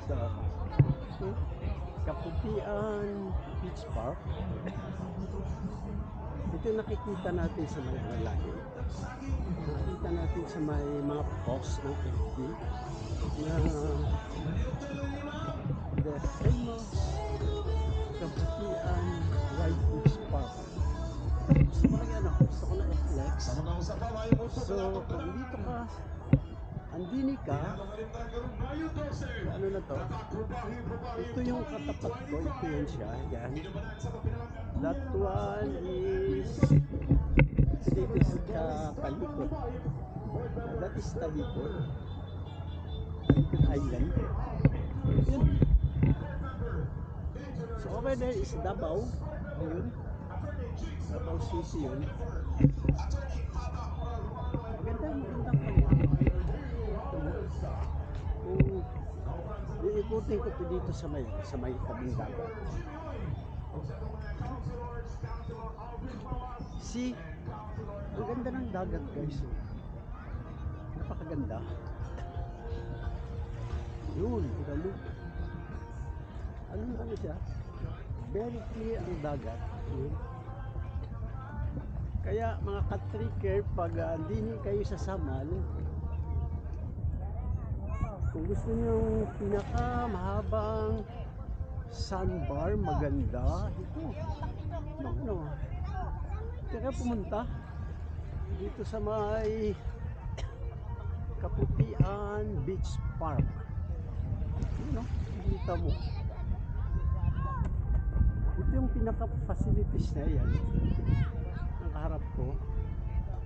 sa Kaputian Beach Park. Ito yung nakikita natin sa mga lalaki. Nakikita natin sa may mga post ng FB na the famous Kaputian White Beach Park. Gusto ko lang gusto ko na i-flex. So, kung andito ka, andini ka, ano na to? Ito yung katapat ko, ito yun siya, yan. That one is, it is Talikod. That is Talikod. Talikod Island. Yun. So over there is Davao. Ayun. Davao City yun. Magandang kung iikutin ko to dito sa may tabing dagat. See, ang ganda ng dagat guys. Oh. Napakaganda. Yun, kita mo. Ano siya? Very clear ang dagat. Yun. Kaya mga katricker, pag hindi kayo sa Samal, kung gusto nyo pinakamahabang sandbar, maganda, ito. Kaya pumunta dito sa may Kaputian Beach Park. Yun, nakikita mo. Ito yung pinaka-facilities na yan. Ang kaharap ko.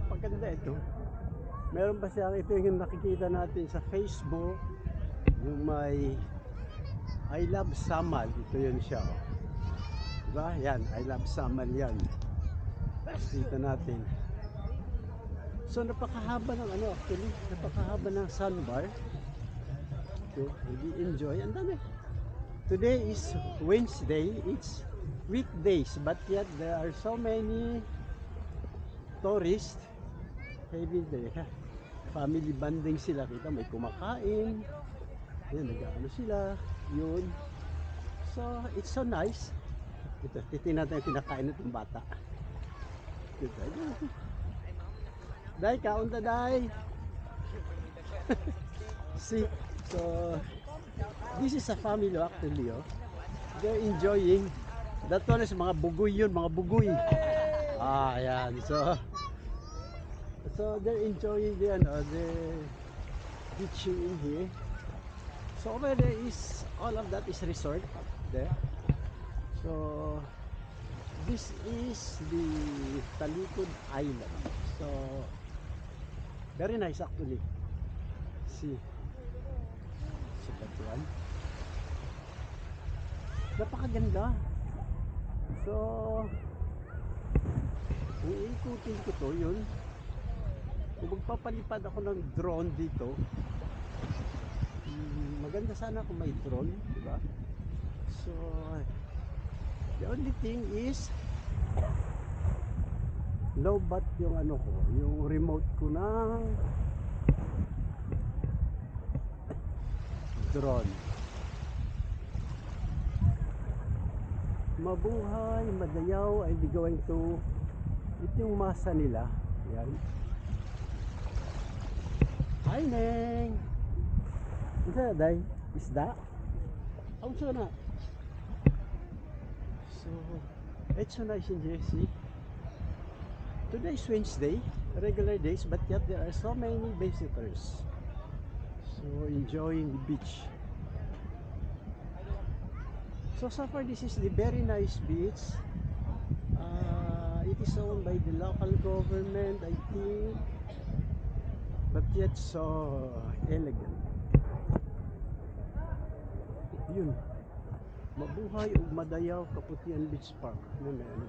Paganda ito. Meron pa siya, ito yung nakikita natin sa Facebook. Yung may I Love Samal. Ito yun siya. Oh. Diba? Yan. I Love Samal yan. Dito natin. So napakahaba ng actually. Napakahaba ng sandbar. So, really enjoy. Ang dami. Today is Wednesday. It's weekdays. But yet there are so many tourists. Heavy day. Family bonding sila. Kita may kumakain. Yan, nag-ano sila. Yun. So, it's so nice. Ito, titignan natin yung pinakain itong bata. Ito, ito. Day, kaunta day. See, so, this is a family actually, oh. They're enjoying. That one is mga bugoy yun, mga bugoy. Yan. So they're enjoying the beaching in here. So over there is all of that is resort there. So this is the Talikod Island. So very nice actually. See that one. Napakaganda. So kung iikutin ko to yun, kung magpapalipad ako ng drone dito, maganda sana kung may drone, diba? So the only thing is low bat yung yung remote ko ng drone. Mabuhay, madayaw, I'll be going to ito yung masa nila. Yan. Hi Neng. Isa day, isda. Ang na. So, it's so nice in Jersey. Today is Wednesday, regular days, but yet there are so many visitors. So, enjoying the beach. So far this is the very nice beach. It is owned by the local government, I think, but yet so elegant. Yun, mabuhay o madayaw Kaputian Beach Park. May dun.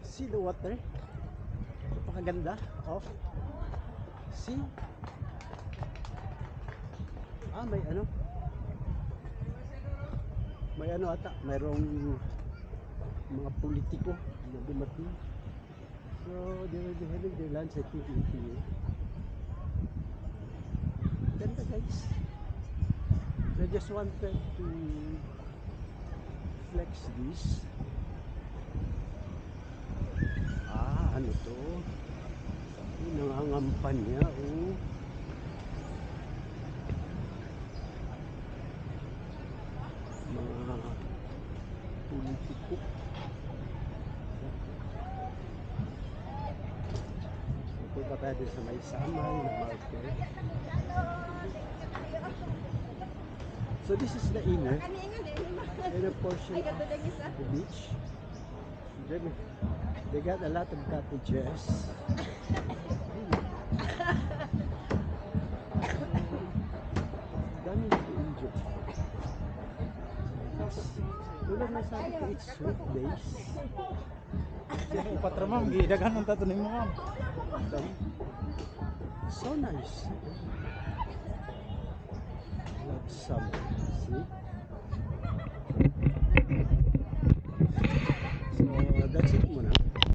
See the water? Napakaganda. Oh, see? May ata, mayroong mga politiko na dumating. So they will be having their lunch, I think, in here. Ganda guys. I just wanted to flex this. Ano to? Yung nangangampan niya, oh. Mga politiko. Punta tayo din sa may Samay na market. So this is the inner portion of the beach. Then they got a lot of cottages. Dami nag-enjoy. Tulad na sabi ko, it's weekdays. Patramang gidaghan ng tato ni mo ma'am. So nice. Love summer. See?